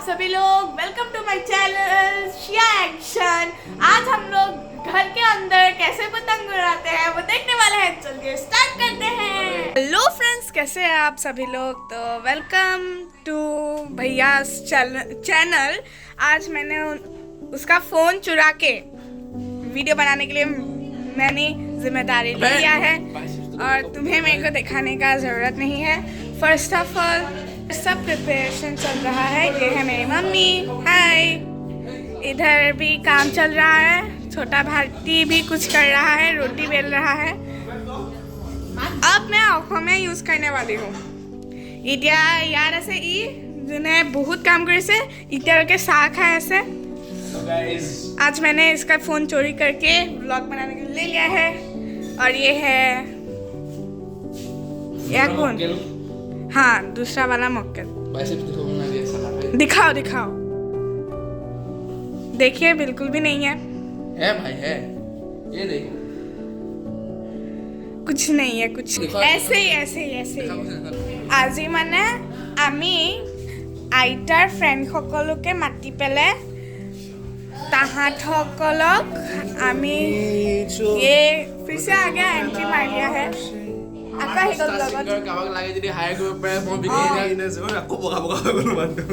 सभी लोग welcome to my channel शिया एक्शन। आज हम लोग घर के अंदर कैसे पतंग उड़ाते हैं वो देखने वाले हैं। चलिए स्टार्ट करते हैं। हेलो फ्रेंड्स, कैसे हैं आप सभी लोग। तो वेलकम टू भैया चैनल। आज मैंने उसका फ़ोन चुरा के वीडियो बनाने के लिए मैंने जिम्मेदारी लिया है और तुम्हें मेरे को दिखाने का ज़रूरत नहीं है। फर्स्ट ऑफ ऑल सब प्रिपरेशन चल रहा है। ये है मेरी मम्मी, हाय। इधर भी काम चल रहा है, छोटा भाई भी कुछ कर रहा है, रोटी बेल रहा है। अब मैं অসমীয়া यूज करने वाली हूँ। এতিয়া यार ऐसे जिन्हें बहुत काम কৰিছে এতিয়ালৈকে চাহ খাই আছে। आज मैंने इसका फ़ोन चोरी करके व्लॉग बनाने के लिए ले लिया है। और ये है यह कौन? हाँ, दूसरा वाला मक्कल। दिखाओ दिखाओ। देखिए बिल्कुल भी नहीं है भाई है। ये देखो कुछ नहीं है, कुछ ऐसे ही আজি মানে আমি আইতাৰ ফ্ৰেণ্ড সকলোকে মাতি পেলাই তাহাঁত সকলক আমি ये फिर से आ गया एंट्री मार लिया है। আকৌ আহি গ'ল লগত। কাবাক লাগে যদি হায়াৰ কৰিব পাৰে মই বিকি আকৌ বগা বগা হৈ গ'ল মানুহ।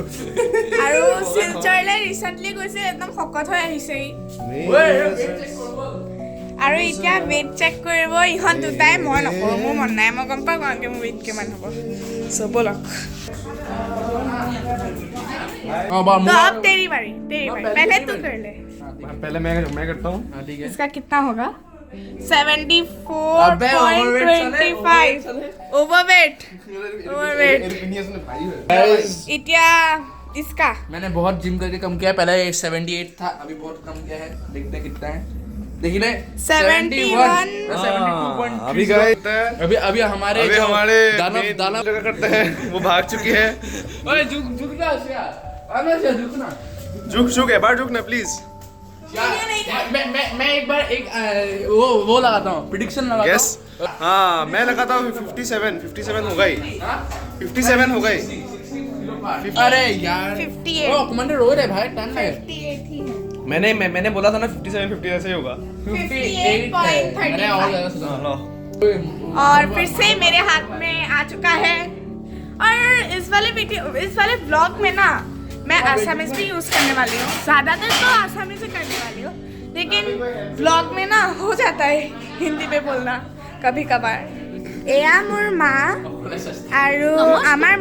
আৰু শিলচৰলৈ ৰিচেণ্টলি গৈছে, একদম শকত হৈ আহিছে ই। আৰু এতিয়া ৱেইট চেক কৰিব ইহঁত দুটাই। মই নকৰোঁ, মোৰ মন নাই। মই গম পাওঁ কাৰণকে মোৰ ৱেইট কিমান হ'ব। চ' ব'লক। तो अब तेरी बारी पहले तू कर ले। पहले मैं करता हूँ। ठीक है। इसका कितना होगा? 74.25 ओवरवेट। इतना इसका मैंने बहुत जिम करके कम किया है। पहले 78 था, अभी बहुत कम किया है। देखते हैं कितना है। देखिए 71 अभी गए अभी हमारे दाना करते हैं, वो भाग चुकी है। ओए झुक जा यार, झुकना। झुक एक बार झुकना प्लीज। मैं एक बार वो लगाता हूँ, प्रिडिक्शन लगाता यस हूँ। हाँ, मैं लगाता हूँ 57 हो गई। 57 हो गई। अरे यार 58 ओ कमांडर रो रहे भाई, टाइम लगे। 58 ही है। मैंने बोला था ना 57 ऐसे ही होगा। 58.35 और फिर से मेरे हाथ में आ चुका है। और इस वाले ब्लॉग में ना मैं आसामीज भी यूज करने वाली हूँ। ज़्यादातर तो आसामी से करने वाली हूँ, लेकिन ब्लॉग में ना हो जाता है हिंदी में बोलना कभी कभार। एया मोर मा আৰু আমাৰ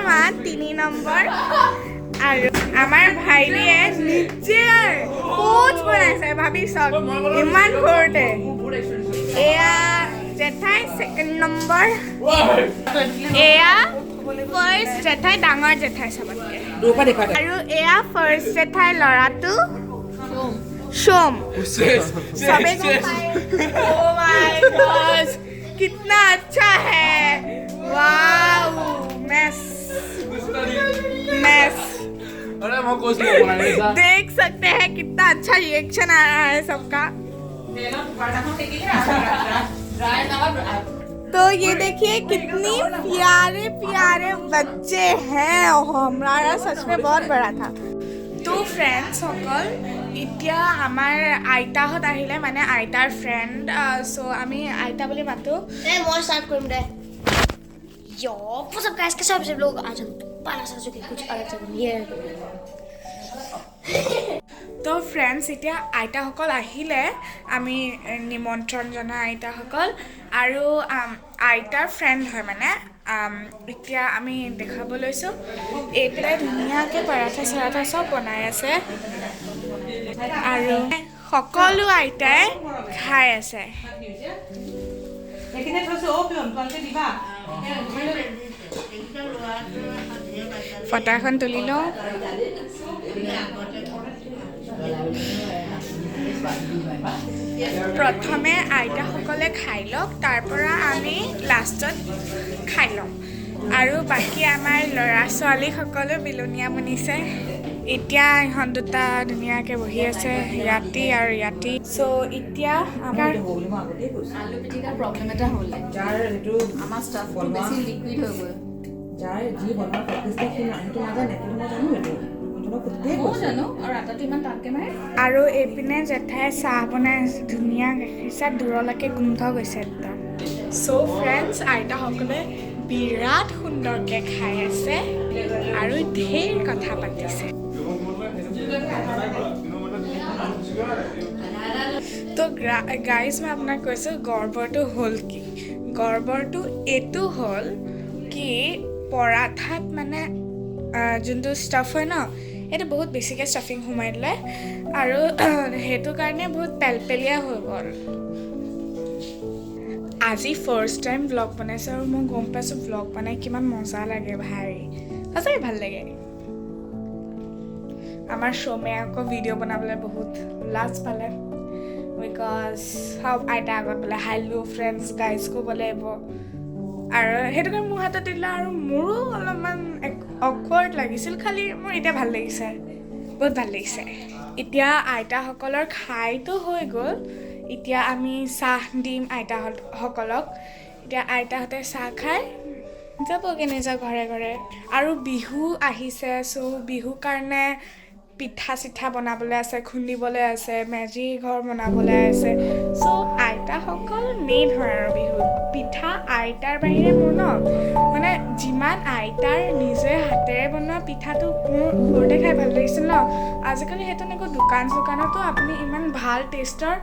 মা 3 নম্বৰ আৰু আমাৰ ভাইটিয়ে নিজে কোচ বনাইছে। ভাবি চাওক ইমান সৰুতে। এয়া জেঠাই 2nd নম্বৰ। এয়া ফাৰ্ষ্ট জেঠাই, ডাঙৰ জেঠাই চবতকে। আৰু এয়া ফাৰ্ষ্ট জেঠাই ল'ৰাটো सोम। सबे को ओह माय गॉड, कितना अच्छा है। वाओ, मैस। अरे मैं कुछ नहीं बोला ऐसा। देख सकते हैं कितना अच्छा रिएक्शन आ रहा है सबका। तो ये देखिए कितनी प्यारे प्यारे बच्चे हैं। हमारा सच में बहुत बड़ा था। तो फ्रेंड्स সকল এতিয়া আমাৰ আইতাহঁত আহিলে, মানে আইতাৰ ফ্ৰেণ্ড। চ' আমি আইতা বুলি মাতোঁ। मैं स्टार्ट करूँ दे। यो व्हाट्स अप गाइस, कैसे आप सब लोग? आज हम पाना सा चुके कुछ अलग से ये। তো ফ্ৰেণ্ডছ এতিয়া আইতাসকল আহিলে, আমি নিমন্ত্ৰণ জনাই আইতাসকল। আৰু আইতাৰ ফ্ৰেণ্ড হয় মানে। এতিয়া আমি দেখাব লৈছোঁ। এইপিনে ধুনীয়াকৈ পৰাঠা চৰাঠা চব বনাই আছে আৰু সকলো আইতাই খাই আছে। ফটাখন তুলি লওঁ। প্ৰথমে আইতাসকলে খাই লওক, তাৰ পৰা আমি লাষ্টত খাই ল'ম। আৰু বাকী আমাৰ ল'ৰা ছোৱালীসকলো বিলনীয়া বনিছে। এতিয়া ইহঁত দুটা ধুনীয়াকৈ বহি আছে, ইয়াতি আৰু ইয়াতি। চ' এতিয়া আমাৰ আলু পিটিকাৰ প্ৰব্লেম এটা হ'ল। আমাৰ ষ্টাফটো বেছি লিকুইড হৈ গ'ল। যাৰ যি বনোৱাৰ প্ৰেক্টিছ থাকে সেইটো নাজানে কিন্তু মই জানো এইটো মই গোটেই জানো আৰু আটাটো ইমান টানকৈ মাৰে আৰু এইপিনে জেঠাই চাহ বনাই আছে ধুনীয়া গাখীৰ চাহ দূৰলৈকে গোন্ধ গৈছে একদম চ' ফ্ৰেণ্ডছ আইতাসকলে বিৰাট সুন্দৰকৈ খাই আছে আৰু ঢেৰ কথা পাতিছে তো গাইজ মই আপোনাক কৈছোঁ গৰ্বৰটো হ'ল কি গৰ্বৰটো এইটো হ'ল কি পৰাঠাত মানে যোনটো ষ্টাফ হয় ন এইটো বহুত বেছিকৈ ষ্টাফিং সোমাই দিলে আৰু সেইটো কাৰণে বহুত পেলপেলীয়া হৈ গ'ল আজি ফাৰ্ষ্ট টাইম ভ্লগ বনাইছোঁ আৰু মই গম পাইছোঁ ভ্লগ বনাই কিমান মজা লাগে ভাই সঁচাকৈ ভাল লাগে আমাৰ শ্ব'মে আকৌ ভিডিঅ' বনাবলৈ বহুত লাজ পালে বিকজ সব আইতা আগত বোলে হেল্ল' ফ্ৰেণ্ডছ গাইজ ক'ব লাগিব আৰু সেইটো কাৰণে মোৰ হাতত দিলে আৰু মোৰো অলপমান অকৱাৰ্ড লাগিছিল খালি মোৰ এতিয়া ভাল লাগিছে বহুত ভাল লাগিছে এতিয়া আইতাসকলৰ খাইতো হৈ গ'ল এতিয়া আমি চাহ দিম আইতাসকলক এতিয়া আইতাহঁতে চাহ খাই যাবগৈ নিজৰ ঘৰে ঘৰে আৰু বিহু আহিছে চ' বিহুৰ কাৰণে পিঠা চিঠা বনাবলৈ আছে খুন্দিবলৈ আছে মেজি ঘৰ বনাবলৈ আছে চ' আইতাসকল মেইন হয় আৰু বিহুত পিঠা আইতাৰ বাহিৰে মোৰ ন মানে যিমান আইতাৰ নিজে হাতেৰে বনোৱা পিঠাটো মোৰ সৰুতে খাই ভাল লাগিছিল ন আজিকালি সেইটো এনেকৈ দোকানতো আপুনি ইমান ভাল টেষ্টৰ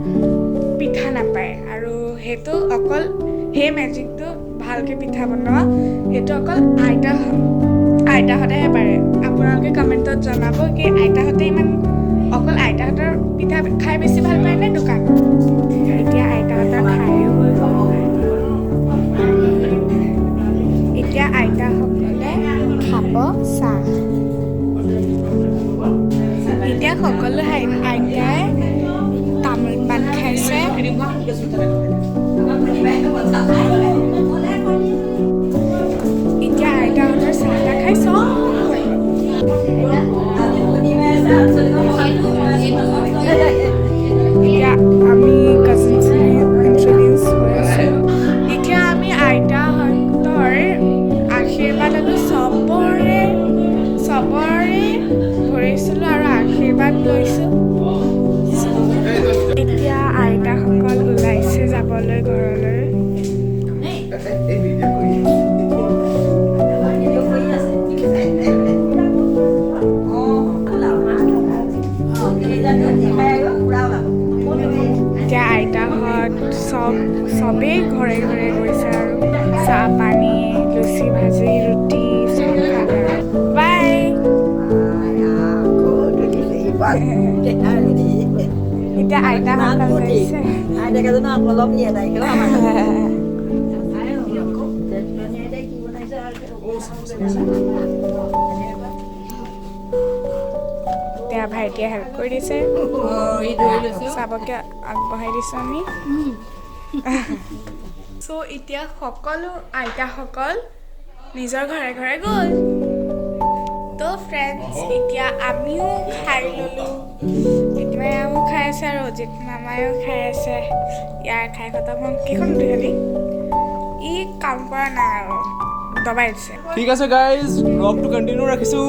পিঠা নাপায় আৰু সেইটো অকল সেই মেজিকটো ভালকৈ পিঠা বনোৱা সেইটো অকল আইতাহঁতেহে পাৰে আপোনালোকে কমেণ্টত জনাব কি আইতাহঁতে ইমান অকল আইতাহঁতৰ পিঠা খাই বেছি ভাল পায় নে দোকানত এতিয়া আইতাহঁতৰ খায়ো হৈ গ'ল এতিয়া আইতাসকলে খাব চাহ এতিয়া সকলো আইতাই তামোল পাণ খাইছে এতিয়া আইতাহঁতৰ চাহ তাহ খাই চব এতিয়া আমি কাজিনছখিনি ইণ্ট্ৰডিউচ হৈ আছোঁ এতিয়া আমি আইতাহঁতৰ আশীৰ্বাদ আৰু চবৰে ধৰিছিলোঁ আৰু আশীৰ্বাদ লৈছোঁ এতিয়া আইতাসকল ওলাইছে যাবলৈ ঘৰলৈ এতিয়া আইতাহঁত চবেই ঘৰে ঘৰে গৈছে আৰু চাহ পানী লুচি ভাজি ৰুটি চব খালে বাই এতিয়া আইতাহঁত গৈছে এতিয়া ভাইটিয়ে হেল্প কৰি দিছে চাবকে আগবঢ়াই দিছোঁ আমি চ' এতিয়া সকলো আইতাসকল নিজৰ ঘৰে ঘৰে গ'ল তো ফ্ৰেণ্ডছ এতিয়া আমিও খাই ল'লোঁ এতিয়াও খাই আছে আৰু অজিত মামায়ো খাই আছে ইয়াৰ খাই খতম হ'ল কেইখন উঠি খালি ই কাম কৰা নাই আৰু দবাই দিছে ঠিক আছে গাইজ ব্লগটো কণ্টিনিউ ৰাখিছোঁ